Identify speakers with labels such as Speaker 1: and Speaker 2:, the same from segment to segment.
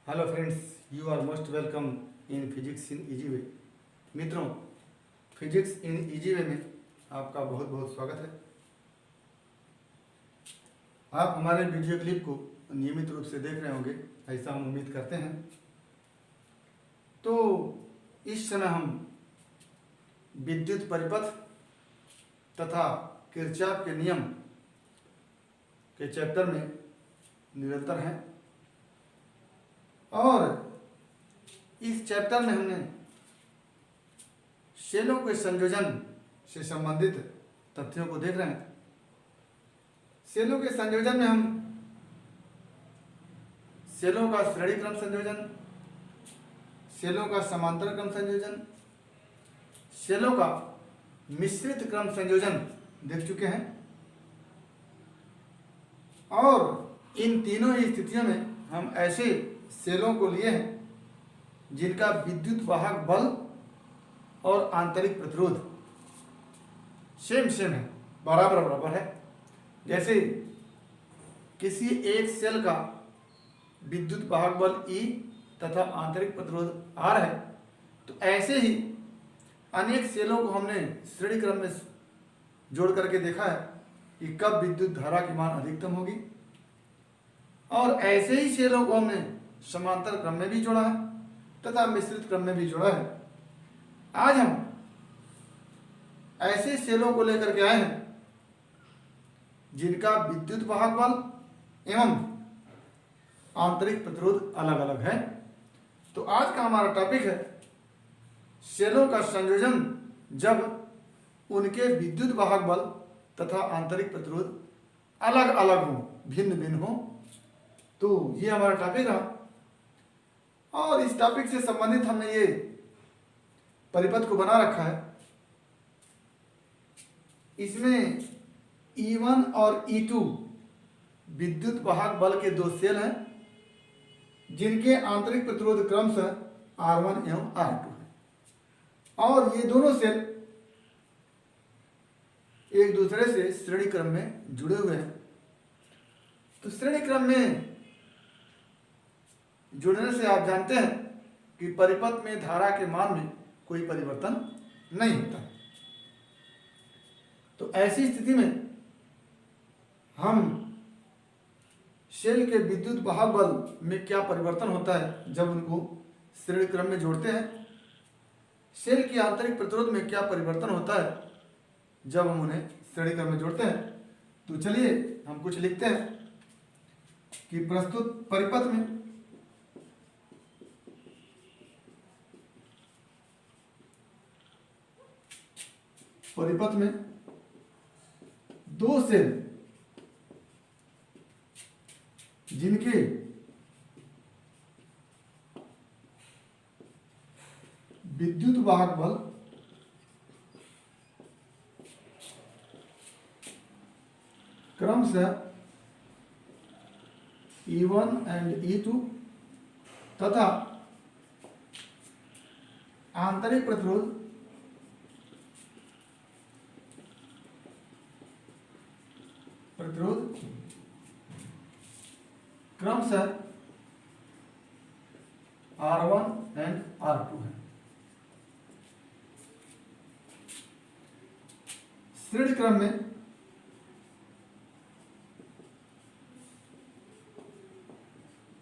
Speaker 1: Hello friends, you are most welcome in physics in easy way. मित्रों, physics in easy वे में आपका बहुत बहुत स्वागत है। आप हमारे वीडियो क्लिप को नियमित रूप से देख रहे होंगे, ऐसा हम उम्मीद करते हैं। तो इस समय हम विद्युत परिपथ तथा किरचॉफ के नियम के चैप्टर में निरंतर हैं और इस चैप्टर में हमने सेलों के संयोजन से संबंधित तथ्यों को देख रहे हैं। सेलों के संयोजन में हम सेलों का श्रेणी क्रम संयोजन, सेलों का समांतर क्रम संयोजन, सेलों का मिश्रित क्रम संयोजन देख चुके हैं और इन तीनों ही स्थितियों में हम ऐसे सेलों को लिए हैं जिनका विद्युत वाहक बल और आंतरिक प्रतिरोध सेम है, बराबर है। जैसे किसी एक सेल का विद्युत वाहक बल E तथा आंतरिक प्रतिरोध R है, तो ऐसे ही अनेक सेलों को हमने श्रेणी क्रम में जोड़ करके देखा है कि कब विद्युत धारा की मान अधिकतम होगी, और ऐसे ही सेलों को हमने समांतर क्रम में भी जोड़ा है तथा मिश्रित क्रम में भी जोड़ा है। आज हम ऐसे सेलों को लेकर के आए हैं जिनका विद्युत वाहक बल एवं आंतरिक प्रतिरोध अलग अलग है। तो आज का हमारा टॉपिक है सेलों का संयोजन जब उनके विद्युत वाहक बल तथा आंतरिक प्रतिरोध अलग अलग हो, भिन्न भिन्न हो। तो ये हमारा टॉपिक रहा और इस टॉपिक से संबंधित हमने ये परिपथ को बना रखा है। इसमें E1 और E2 विद्युत वाहक बल के दो सेल हैं जिनके आंतरिक प्रतिरोध क्रमशः R1 एवं R2 है, और ये दोनों सेल एक दूसरे से श्रेणी क्रम में जुड़े हुए हैं। तो श्रेणी क्रम में जुड़ने से आप जानते हैं कि परिपथ में धारा के मान में कोई परिवर्तन नहीं होता। तो ऐसी स्थिति में हम सेल के विद्युत वाहक बल में क्या परिवर्तन होता है जब उनको श्रेणी क्रम में जोड़ते हैं, सेल की आंतरिक प्रतिरोध में क्या परिवर्तन होता है जब हम उन्हें श्रेणी क्रम में जोड़ते हैं। तो चलिए हम कुछ लिखते हैं कि प्रस्तुत परिपथ में दो सेल जिनके विद्युत वाहक बल क्रमशः E1 एंड E2 तथा आंतरिक प्रतिरोध क्रमशः R1 एंड R2 है। श्रेणी क्रम में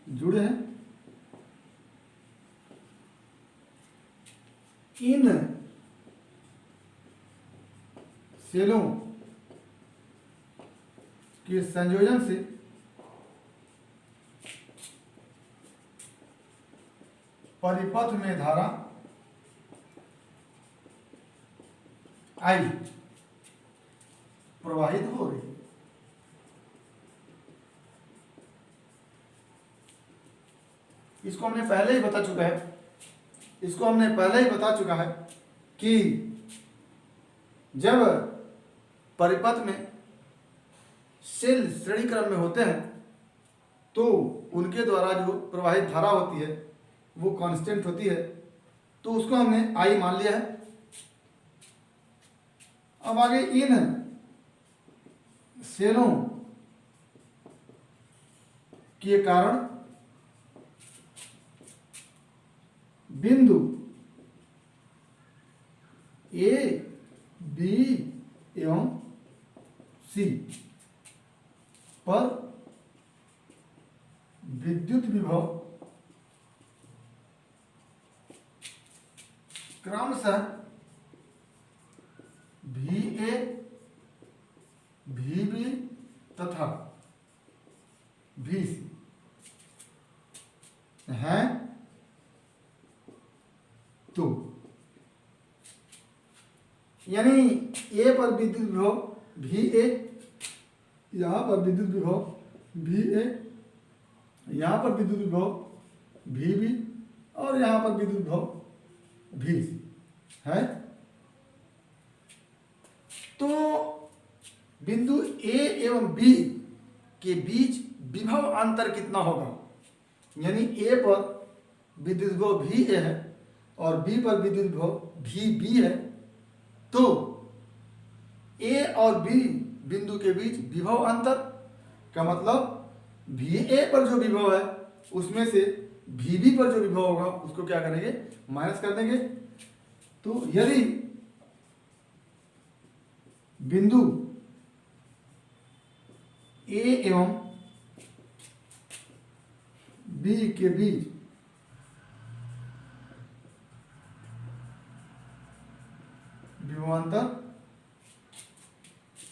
Speaker 1: जुड़े हैं। इन सेलों के संयोजन से परिपथ में धारा I प्रवाहित हो रही है। इसको हमने पहले ही बता चुका है कि जब परिपथ में सेल श्रेणी क्रम में होते हैं तो उनके द्वारा जो प्रवाहित धारा होती है वो कांस्टेंट होती है, तो उसको हमने I मान लिया है। अब आगे इन सेलों के कारण बिंदु ए बी एवं सी पर विद्युत विभव क्रमशः वी ए वी बी तथा वी सी है। तो यानी ए पर विद्युत विभव वी ए, यहां पर विद्युत विभव वी ए, यहां पर विद्युत विभव वी बी और यहां पर विद्युत विभव वी सी है। तो बिंदु ए एवं बी के बीच विभव अंतर कितना होगा? यानी ए पर विद्युत विभव वी ए है और बी पर विद्युत विभव वी बी है। तो ए और बी बिंदु के बीच विभव अंतर का मतलब वी ए पर जो विभव है उसमें से वी बी पर जो विभव होगा उसको क्या करेंगे? माइनस कर देंगे। तो यदि बिंदु ए एवं बी के बीच विभवांतर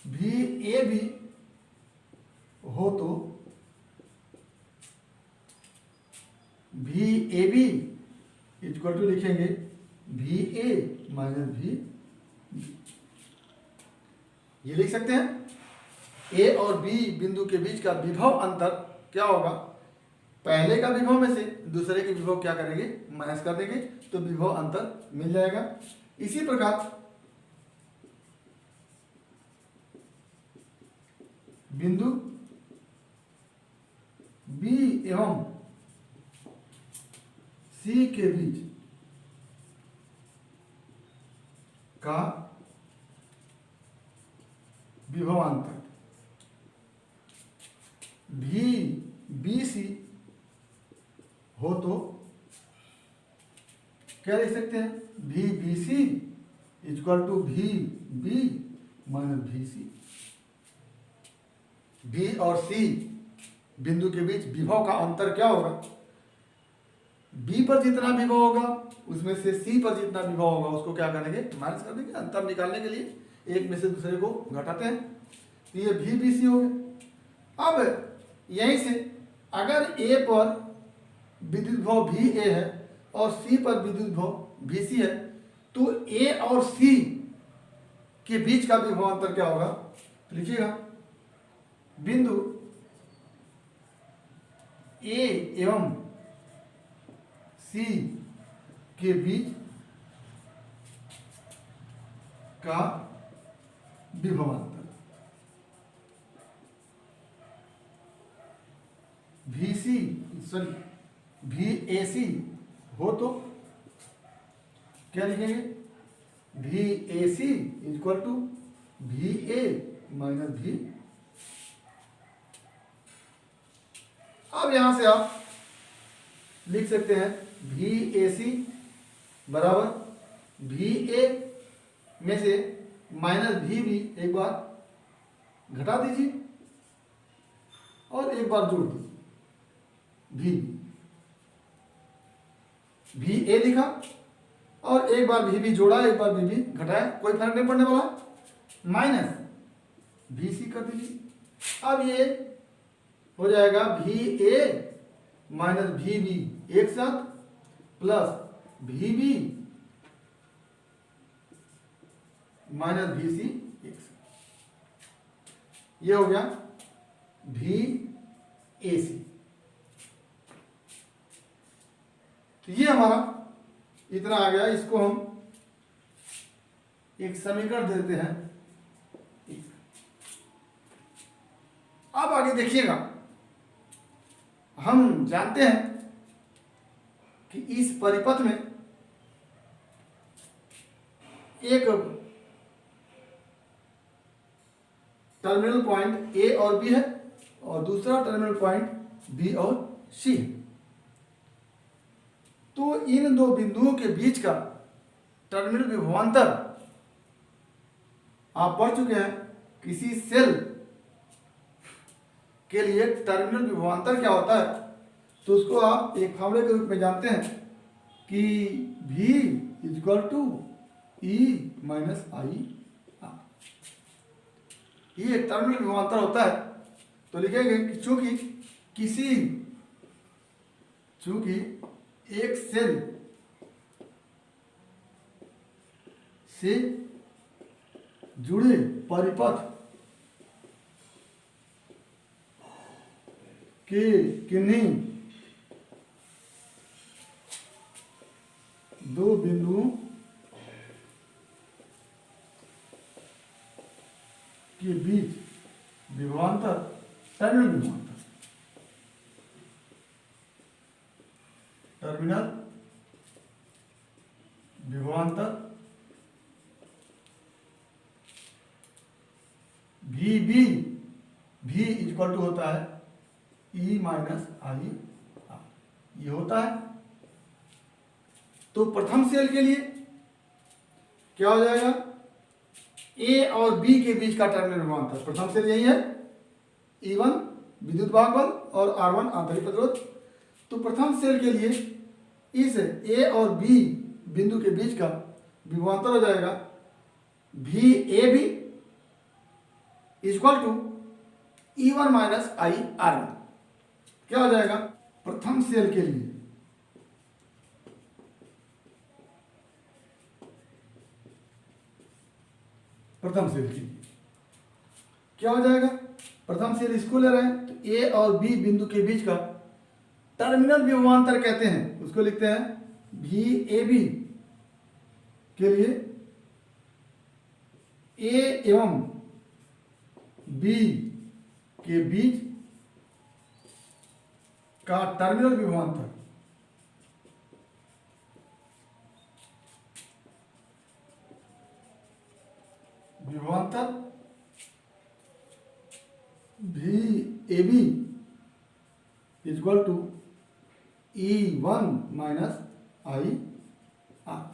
Speaker 1: वी ए बी हो तो V A B equal to लिखेंगे वी ए माइनस वी, ये लिख सकते हैं। ए और बी बिंदु के बीच का विभव अंतर क्या होगा? पहले का विभव में से दूसरे के विभव क्या करेंगे? माइनस कर देंगे, तो विभव अंतर मिल जाएगा। इसी प्रकार बिंदु बी एवं सी के बीच का विभवांतर भी बी सी हो तो क्या लिख सकते हैं? भी बी सी इक्वल टू भी बी माइनस भी सी। बी और सी बिंदु के बीच विभव का अंतर क्या होगा? बी पर जितना विभव होगा उसमें से सी पर जितना विभव होगा उसको क्या करेंगे? माइनस कर देंगे। अंतर निकालने के लिए एक में से दूसरे को घटाते हैं, तो ये भी बी सी हो गया। अब यहीं से अगर ए पर विद्युत विभव भी ए है और सी पर विद्युत विभव भी सी है, तो ए और सी के बीच का विभव अंतर क्या होगा? लिखिएगा, बिंदु ए एवं सी के बीच का विभवांतर V C sorry V A C हो तो क्या लिखेंगे? V A C equal to V A minus V. अब यहां से आप लिख सकते हैं वी ए सी बराबर वी ए में से माइनस वी बी एक बार घटा दीजिए और एक बार जोड़ दीजिए। वी ए लिखा और एक बार वी बी जोड़ा, एक बार वी बी घटाया, कोई फर्क नहीं पड़ने वाला। माइनस वी सी कर दीजिए। अब ये हो जाएगा V A minus V B एक साथ plus V B minus V C एक साथ। ये हो गया वी ए सी। तो ये हमारा इतना आ गया। इसको हम एक समीकरण दे देते हैं। अब आगे देखिएगा, हम जानते हैं कि इस परिपथ में एक टर्मिनल पॉइंट ए और बी है और दूसरा टर्मिनल पॉइंट बी और सी है। तो इन दो बिंदुओं के बीच का टर्मिनल विभवांतर आप पढ़ चुके हैं। किसी सेल के लिए टर्मिनल विभवांतर क्या होता है, तो उसको आप एक फार्मूले के रूप में जानते हैं कि V equal to E minus I R. ये टर्मिनल विभवांतर होता है। तो लिखेंगे कि चूंकि एक सेल से जुड़े परिपथ के किन्हीं दो बिंदुओं के बीच विभवांतर टर्मिनल विभवांतर V इक्वल टू होता है E माइनस आई आर, ये होता है। तो प्रथम सेल के लिए क्या हो जाएगा, A और B के बीच का टर्मिनल विभवांतर, प्रथम सेल यही है, E1 विद्युत वाहक बल और R1 आंतरिक प्रतिरोध। तो प्रथम सेल के लिए इस A और B बिंदु के बीच का विभवांतर हो जाएगा VAB equal to E1 minus I R1। क्या हो जाएगा, प्रथम सेल के लिए क्या हो जाएगा, प्रथम सेल इसको ले रहे हैं तो A और B बिंदु के बीच का टर्मिनल विभवांतर कहते हैं, उसको लिखते हैं VAB के लिए A एवं B के बीच का टर्मिनल विभवांतर VAB equal to E1 minus I R,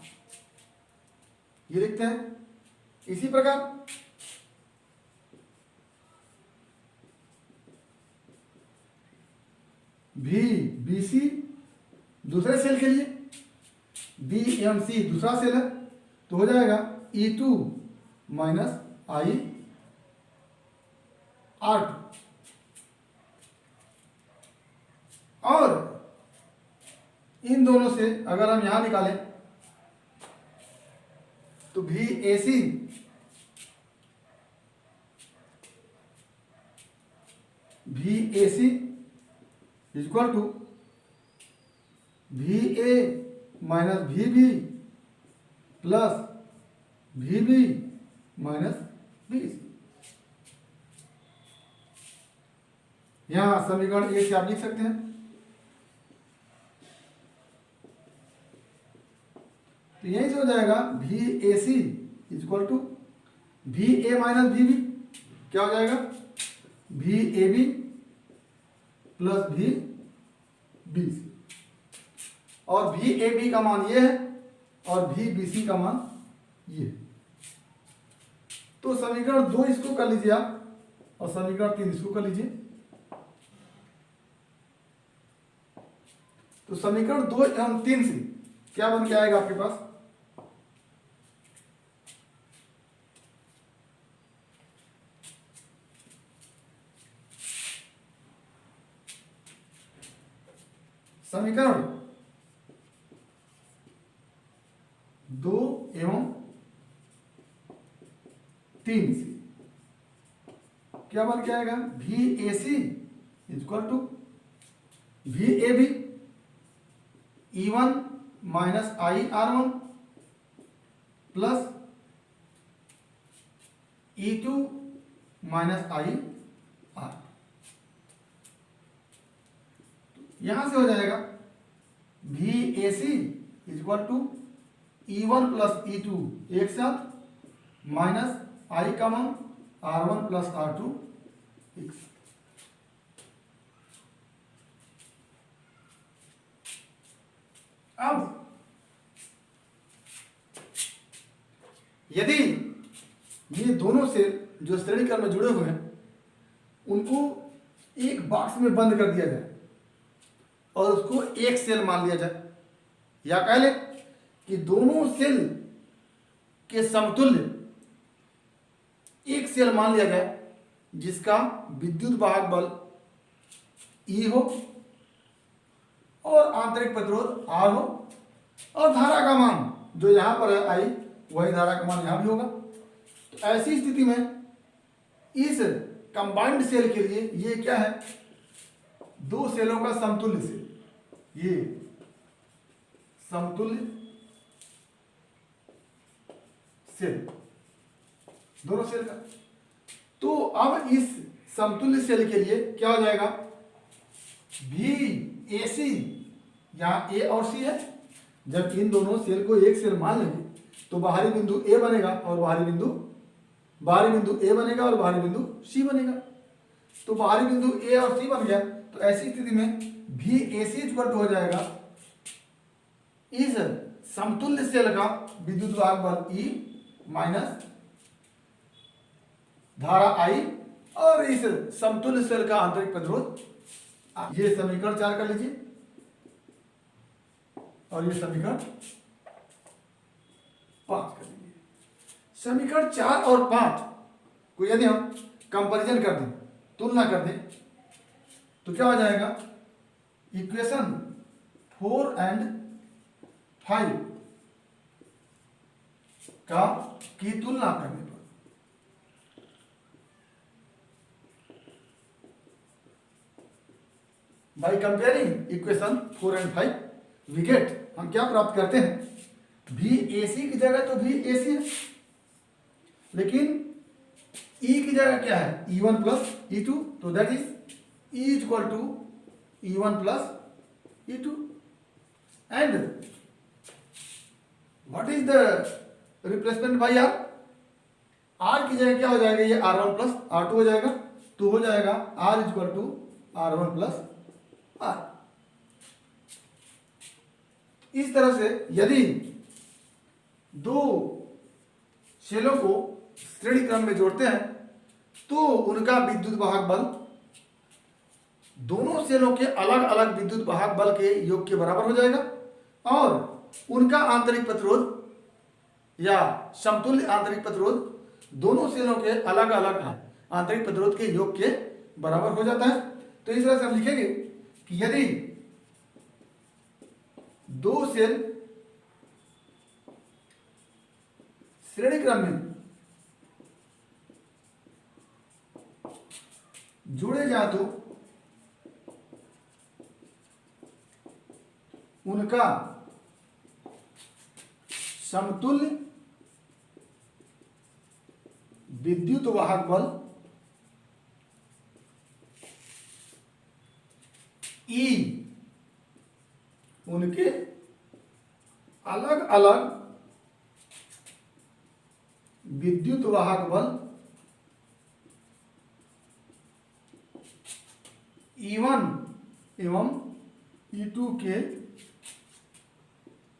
Speaker 1: ये लिखते हैं। इसी प्रकार VBC दूसरे सेल के लिए, B एवं C दूसरा सेल है, तो हो जाएगा E2 माइनस आई R2। और इन दोनों से अगर हम यहां निकालें तो VAC equal to VA minus VB plus VB minus VC। यहां समीकरण ए से आप लिख सकते हैं। तो यही से हो जाएगा VAC equal to VA minus VB, क्या हो जाएगा VAB प्लस VBC, और VAB का मान ये है और VBC का मान ये है। तो समीकरण 2 इसको कर लीजिए आप और समीकरण 3 इसको कर लीजिए। तो समीकरण 2 एवं 3 से क्या बन के आएगा आपके पास, समीकरण 2 एवं 3 से क्या बन के आएगा, VAC equal to VAB E1 minus I R1 plus E2 minus I R। यहां से हो जाएगा VAC equal to E1 plus E2 एक साथ माइनस आई का मान R1 प्लस R2 एक साथ। अब यदि ये दोनों सेल जो श्रेणी क्रम में जुड़े हुए हैं उनको एक बॉक्स में बंद कर दिया जाए और उसको एक सेल मान लिया जाए, या कह ले कि दोनों सेल के समतुल्य एक सेल मान लिया जाए जिसका विद्युत वाहक बल E हो और आंतरिक प्रतिरोध R हो और धारा का मान जो यहां पर है I, वही धारा का मान यहां भी होगा। तो ऐसी स्थिति में इस कंबाइंड सेल के लिए ये क्या है, दो सेलों का समतुल्य सेल, ये समतुल्य सेल, दोनों सेल का। तो अब इस समतुल्य सेल के लिए क्या हो जाएगा, भी ए सी, यहां ए और सी है, जब इन दोनों सेल को एक सेल मान लेंगे तो बाहरी बिंदु ए बनेगा और बाहरी बिंदु ए बनेगा और बाहरी बिंदु सी बनेगा। तो बाहरी बिंदु ए और सी बन गया, तो ऐसी स्थिति में भी ए सी इक्वल टू हो जाएगा इस समतुल्य सेल का विद्युत वाहक बल E माइनस धारा I और इस समतुल्य सेल का आंतरिक प्रतिरोध। ये समीकरण 4 कर लीजिए और ये समीकरण 5 कर लीजिए। समीकरण 4 और 5 को यदि हम कंपैरिजन कर दें, तुलना कर दें, तो क्या हो जाएगा, इक्वेशन 4 एंड 5 की तुलना करने पर by comparing equation 4 and 5 we get, हम क्या प्राप्त करते हैं, भी ए सी की जगह तो भी ए सी है, लेकिन ई की जगह क्या है, E1 प्लस E2, तो that is E equal to E1 plus E2 and what is the replacement by R, R की जगह क्या हो जाएगा, ये R1 प्लस R2 हो जाएगा, तो हो जाएगा R equal to R1 plus R। इस तरह से यदि दो सेलों को श्रेणी क्रम में जोड़ते हैं तो उनका विद्युत वाहक बल दोनों सेलों के अलग अलग विद्युत वाहक बल के योग के बराबर हो जाएगा और उनका आंतरिक प्रतिरोध या समतुल्य आंतरिक प्रतिरोध दोनों सेलों के अलग अलग आंतरिक प्रतिरोध के योग के बराबर हो जाता है। तो इस तरह से हम लिखेंगे कि यदि दो सेल श्रेणी क्रम में जुड़े जा तो उनका समतुल्य विद्युत वाहक बल E उनके अलग अलग विद्युत वाहक बल E1 एवं E2 के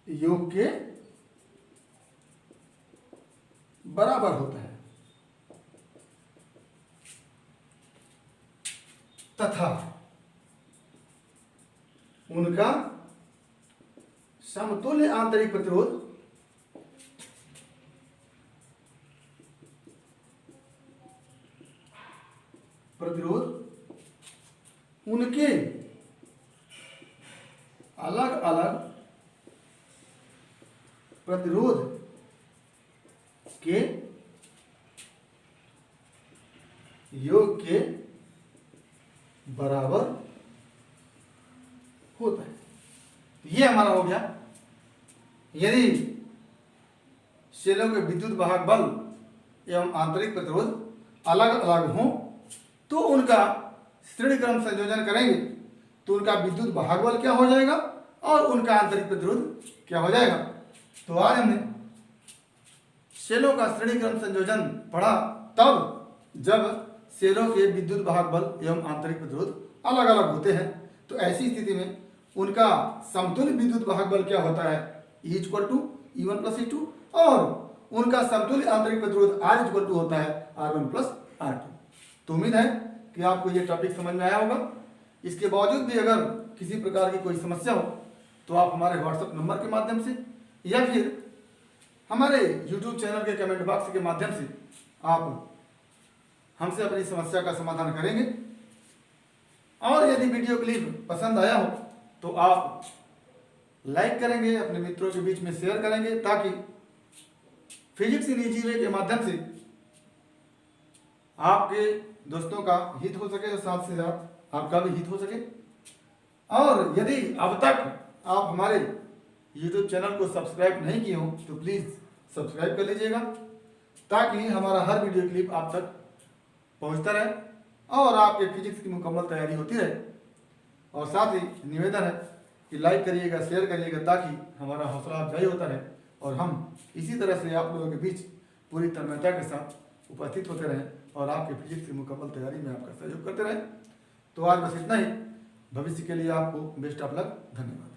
Speaker 1: योग के बराबर होता है तथा उनका समतुल्य आंतरिक प्रतिरोध उनके अलग अलग प्रतिरोध के योग के बराबर होता है। ये हमारा हो गया, यदि सेलों के विद्युत वाहक बल एवं आंतरिक प्रतिरोध अलग अलग हों तो उनका श्रेणी क्रम संयोजन करेंगे तो उनका विद्युत वाहक बल क्या हो जाएगा और उनका आंतरिक प्रतिरोध क्या हो जाएगा। तो आज हमने सेलों का श्रेणी क्रम संयोजन पढ़ा तब जब सेलों के विद्युत वाहक बल एवं आंतरिक प्रतिरोध अलग अलग होते हैं। तो ऐसी स्थिति में उनका समतुल्य विद्युत वाहक बल क्या होता है, E equal to E1 plus E2, और उनका समतुल्य आंतरिक प्रतिरोध R इक्वल टू होता है R1 प्लस R2। तो उम्मीद है कि आपको ये टॉपिक समझ में आया होगा। इसके बावजूद भी अगर किसी प्रकार की कोई समस्या हो तो आप हमारे व्हाट्सएप नंबर के माध्यम से या फिर हमारे यूट्यूब चैनल के कमेंट बॉक्स के माध्यम से आप हमसे अपनी समस्या का समाधान करेंगे। और यदि वीडियो क्लिप पसंद आया हो तो आप लाइक करेंगे, अपने मित्रों के बीच में शेयर करेंगे, ताकि फिजिक्स इन इजी वे के माध्यम से आपके दोस्तों का हित हो सके और साथ से साथ आपका भी हित हो सके। और यदि अब तक आप हमारे यूट्यूब चैनल को सब्सक्राइब नहीं किए हो तो प्लीज़ सब्सक्राइब कर लीजिएगा, ताकि हमारा हर वीडियो क्लिप आप तक पहुंचता रहे और आपके फिजिक्स की मुकम्मल तैयारी होती रहे। और साथ ही निवेदन है कि लाइक करिएगा, शेयर करिएगा, ताकि हमारा हौसला अफजाई होता रहे और हम इसी तरह से आप लोगों के बीच पूरी तन्मयता के साथ उपस्थित होते रहें और आपके फिजिक्स की मुकम्मल तैयारी में आपका सहयोग करते रहें। तो आज बस इतना ही। भविष्य के लिए आपको बेस्ट ऑफ लक। धन्यवाद।